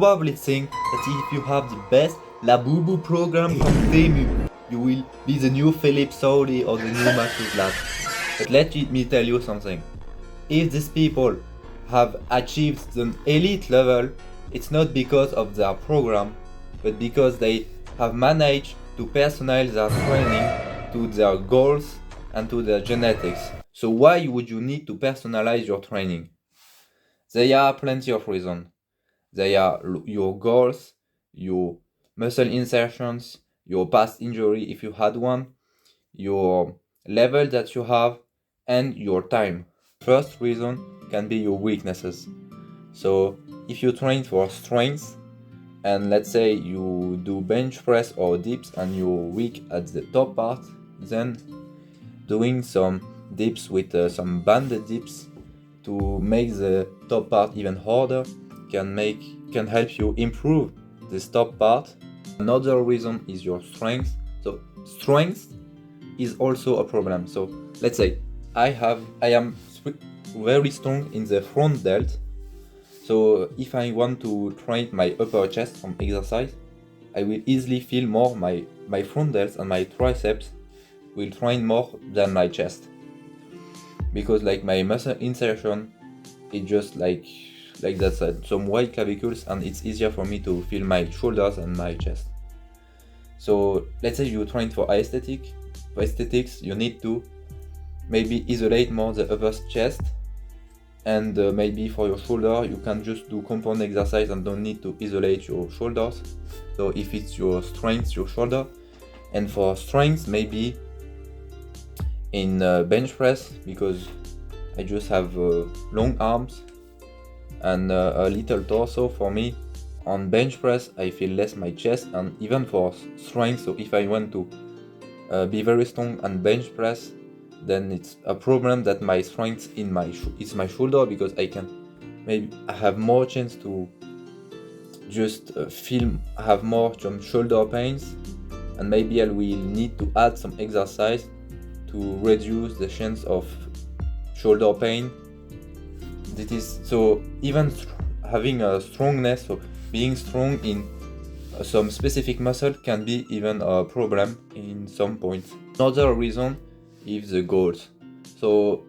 Probably think that if you have the best Labubu program from Temu, you will be the new Philip Saudi or the new Marcus Lab. But let me tell you something. If these people have achieved the elite level, it's not because of their program, but because they have managed to personalize their training to their goals and to their genetics. So why would you need to personalize your training? There are plenty of reasons. They are your goals, your muscle insertions, your past injury if you had one, your level that you have, and your time. First reason can be your weaknesses. So if you train for strength, and let's say you do bench press or dips and you're weak at the top part, then doing some dips with some banded dips to make the top part even harder can help you improve this top part. Another reason is your strength. So strength is also a problem. So let's say I am very strong in the front delt. So if I want to train my upper chest from exercise, I will easily feel more my front delts and my triceps will train more than my chest. Because like my muscle insertion is just like that, some wide clavicles, and it's easier for me to feel my shoulders and my chest. So let's say you train for aesthetics, you need to maybe isolate more the upper chest, and maybe for your shoulder you can just do compound exercise and don't need to isolate your shoulders. So if it's your strength, your shoulder, and for strength maybe in bench press, because I just have long arms and a little torso. For me, on bench press I feel less my chest, and even for strength, so if I want to be very strong and bench press, then it's a problem that my strength is my shoulder, because I can maybe have more chance to just have more some shoulder pains, and maybe I will need to add some exercise to reduce the chance of shoulder pain. That is, so even having a strongness, so being strong in some specific muscle can be even a problem in some points. Another reason is the goals. So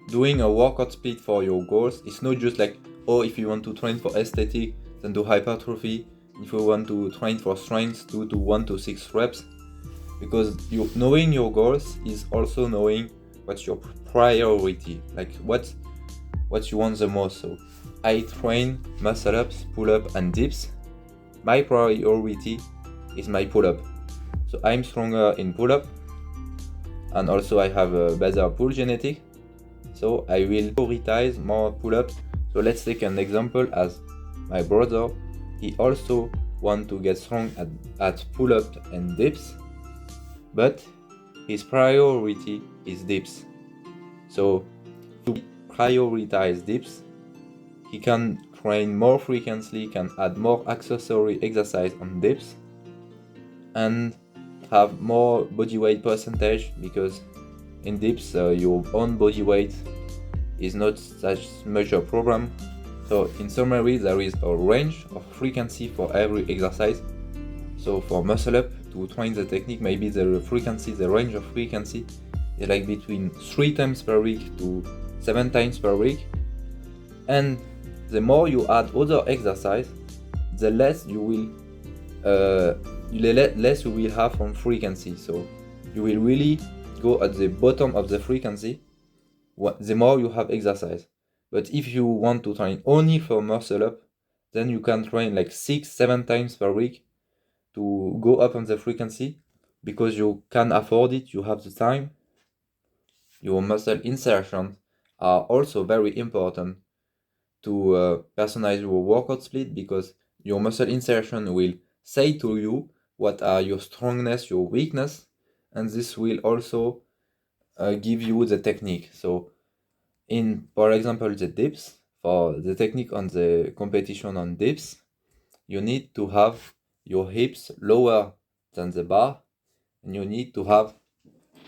doing a workout split for your goals is not just like, oh, if you want to train for aesthetic, then do hypertrophy. If you want to train for strength, do 1 to 6 reps. Because knowing your goals is also knowing what's your priority, like what you want the most. So I train muscle ups, pull up, and dips. My priority is my pull up. So I'm stronger in pull up, and also I have a better pull genetic. So I will prioritize more pull ups. So let's take an example as my brother. He also want to get strong at pull up and dips, but his priority is dips. So to prioritize dips, he can train more frequently, can add more accessory exercise on dips, and have more body weight percentage, because in dips your own body weight is not such much a problem. So in summary, there is a range of frequency for every exercise. So for muscle up, to train the technique, maybe the range of frequency is like between 3 times per week to 7 times per week. And the more you add other exercise, the less you will have from frequency. So you will really go at the bottom of the frequency the more you have exercise. But if you want to train only for muscle up, then you can train like 6-7 times per week to go up on the frequency, because you can afford it, you have the time. Your muscle insertions are also very important to personalize your workout split, because your muscle insertion will say to you what are your strongness, your weakness, and this will also give you the technique. So for example, the dips, for the technique on the competition on dips, you need to have your hips lower than the bar, and you need to have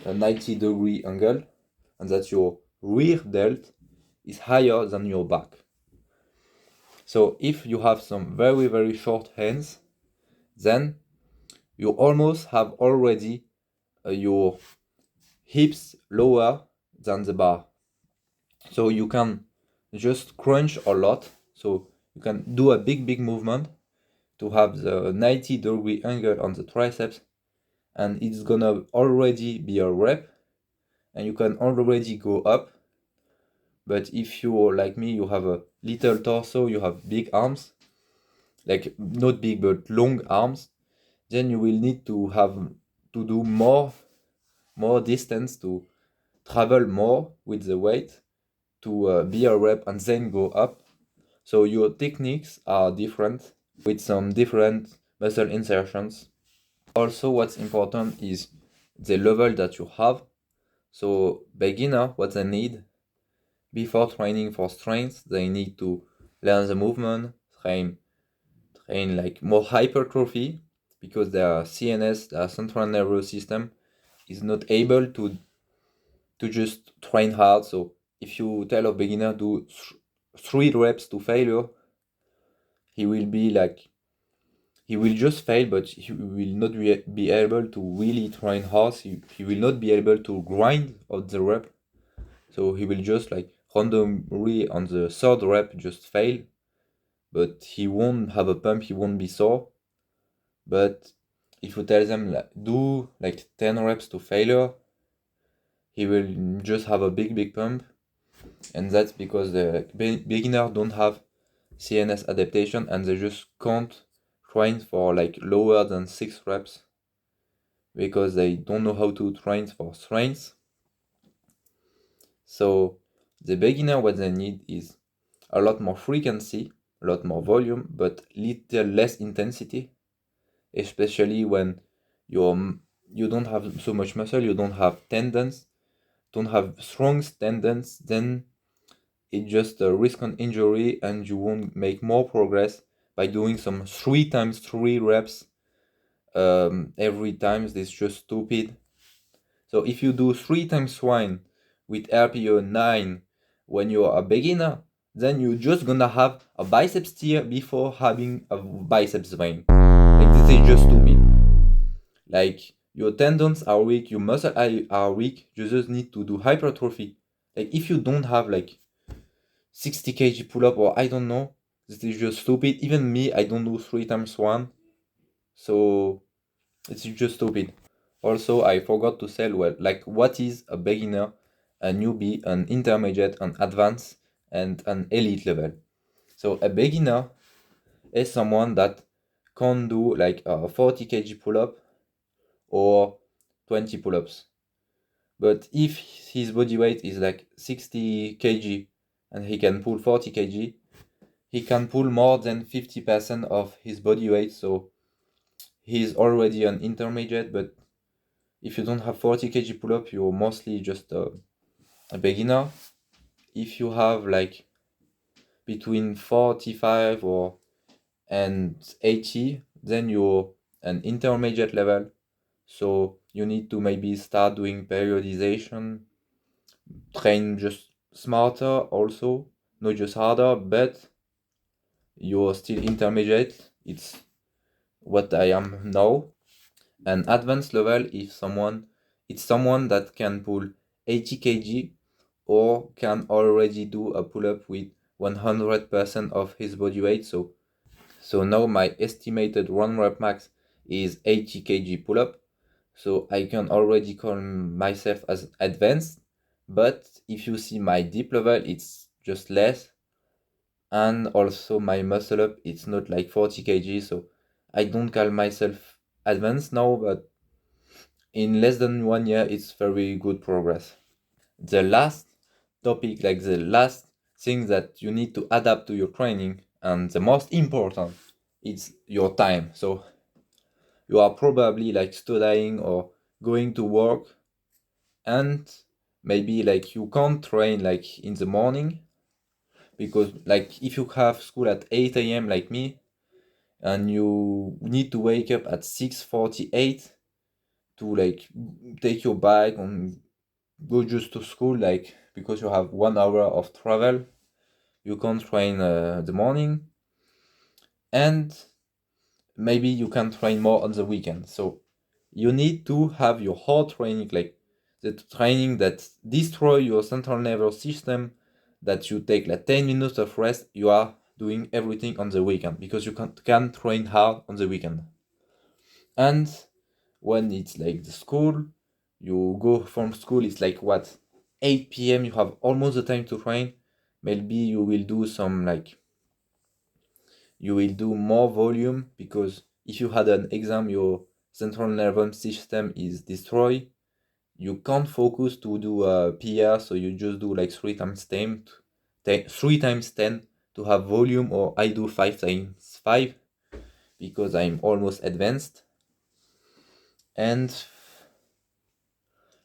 a 90-degree angle, and that your rear delt is higher than your back. So if you have some very short hands, then you almost have already your hips lower than the bar. So you can just crunch a lot. So you can do a big movement to have the 90-degree angle on the triceps, and it's gonna already be a rep, and you can already go up. But if you're like me, you have a little torso, you have big arms, like not big but long arms, then you will need to have to do more distance, to travel more with the weight to be a rep and then go up. So your techniques are different with some different muscle insertions. Also, what's important is the level that you have. So beginner, what they need before training for strength, they need to learn the movement, train like more hypertrophy, because their CNS, their central nervous system, is not able to just train hard. So if you tell a beginner do 3 reps to failure, he will be like, he will just fail, but he will not be able to really train hard. He will not be able to grind out the rep. So he will just like randomly on the 3rd rep just fail, but he won't have a pump, he won't be sore. But if you tell them like, do like 10 reps to failure, he will just have a big pump. And that's because the beginner don't have CNS adaptation, and they just can't train for like lower than 6 reps because they don't know how to train for strength. So the beginner, what they need is a lot more frequency, a lot more volume, but little less intensity, especially when you don't have so much muscle, you don't have tendons, don't have strong tendons, then it's just a risk on injury, and you won't make more progress by doing some 3 times 3 reps every time. This is just stupid. So if you do 3 times 1 with RPO 9 when you're a beginner, then you're just gonna have a biceps tear before having a biceps vein. Like, this is just stupid. Like, your tendons are weak, your muscle are weak, you just need to do hypertrophy. Like, if you don't have like 60 kg pull up, or I don't know, this is just stupid. Even me, I don't do 3 times 1. So it's just stupid. Also, I forgot to say, well, like, what is a beginner, a newbie, an intermediate, an advanced, and an elite level? So a beginner is someone that can do like a 40 kg pull-up or 20 pull-ups. But if his body weight is like 60 kg and he can pull 40 kg, he can pull more than 50% of his body weight. So he's already an intermediate. But if you don't have 40 kg pull-up, you're mostly just a beginner. If you have like between 45 and 80, then you're an intermediate level. So you need to maybe start doing periodization, train just smarter also, not just harder, but you're still intermediate. It's what I am now. An advanced level is someone that can pull 80 kg or can already do a pull-up with 100% of his body weight. So now my estimated 1 rep max is 80 kg pull-up. So I can already call myself as advanced. But if you see my deep level, it's just less. And also my muscle up, it's not like 40 kg. So I don't call myself advanced now, but in less than 1 year, it's very good progress. The last topic, like the last thing that you need to adapt to your training, and the most important, is your time. So you are probably like studying or going to work, and maybe like you can't train like in the morning, because like if you have school at 8 a.m. like me, and you need to wake up at 6:48 to like take your bike and go just to school, like because you have 1 hour of travel, you can't train the morning. and maybe you can train more on the weekend. So you need to have your hard training, like the training that destroy your central nervous system, that you take like 10 minutes of rest. You are doing everything on the weekend because you can train hard on the weekend. And when it's like the school, you go from school, it's like what, 8 p.m. You have almost the time to train. Maybe you will do some like, you will do more volume, because if you had an exam, your central nervous system is destroyed. You can't focus to do a PR, so you just do like 3 times 10, 3 times 10 to have volume, or I do 5 times 5 because I'm almost advanced. And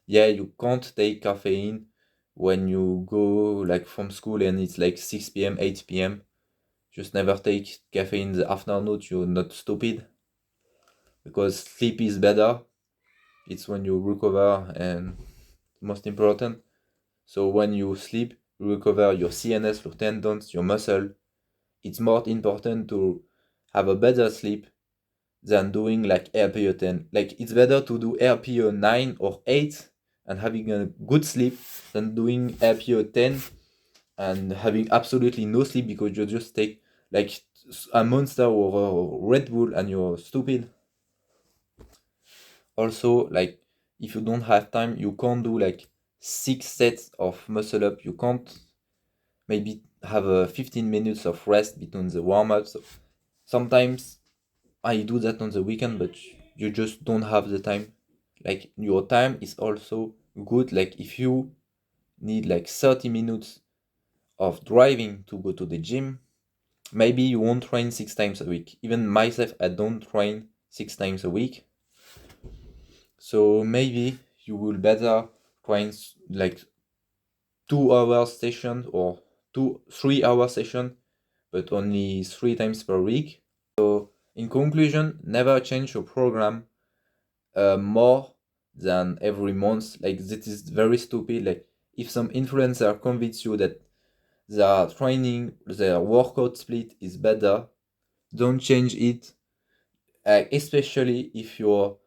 yeah, you can't take caffeine when you go like from school and it's like 6 p.m., 8 p.m. Just never take caffeine in the afternoon. You're not stupid, because sleep is better. It's when you recover, and most important. So when you sleep, you recover your CNS, your tendons, your muscle. It's more important to have a better sleep than doing like RPO 10. Like it's better to do RPO 9 or 8 and having a good sleep than doing RPO 10 and having absolutely no sleep because you just take like a Monster or a Red Bull and you're stupid. Also, like if you don't have time, you can't do like 6 sets of muscle up. You can't maybe have a 15 minutes of rest between the warm-ups. Sometimes I do that on the weekend, but you just don't have the time. Like your time is also good. Like if you need like 30 minutes of driving to go to the gym, maybe you won't train 6 times a week. Even myself, I don't train 6 times a week. So maybe you will better train like 2 hour session or 3 hour session, but only 3 times per week. So in conclusion, never change your program more than every month. Like this is very stupid. Like if some influencer convince you that their training, their workout split is better, don't change it. Especially if you're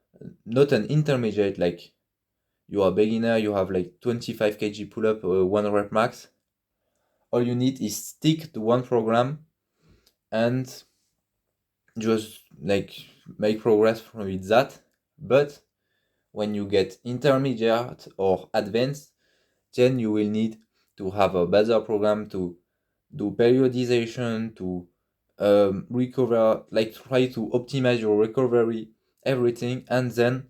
not an intermediate, like you are a beginner, you have like 25 kg pull up, 1 rep max. All you need is stick to one program and just like make progress from that. But when you get intermediate or advanced, then you will need to have a better program to do periodization, to recover, like try to optimize your recovery, everything. And then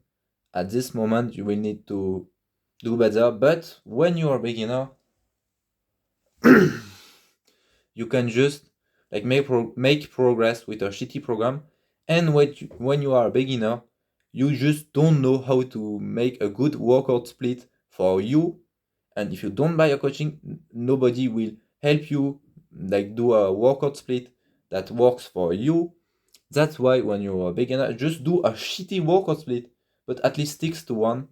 at this moment, you will need to do better. But when you are a beginner, you can just like make progress with a shitty program. And when you are a beginner, you just don't know how to make a good workout split for you. And if you don't buy a coaching, nobody will help you like do a workout split that works for you. That's why when you're a beginner, just do a shitty workout split, but at least sticks to one.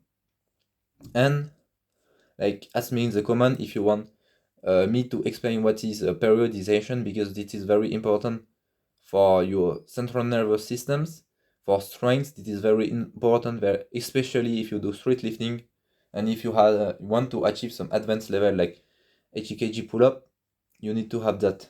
And like ask me in the comment if you want me to explain what is periodization, because this is very important for your central nervous systems. For strength, it is very important, especially if you do street lifting and if you want to achieve some advanced level like 80 kg pull up, you need to have that.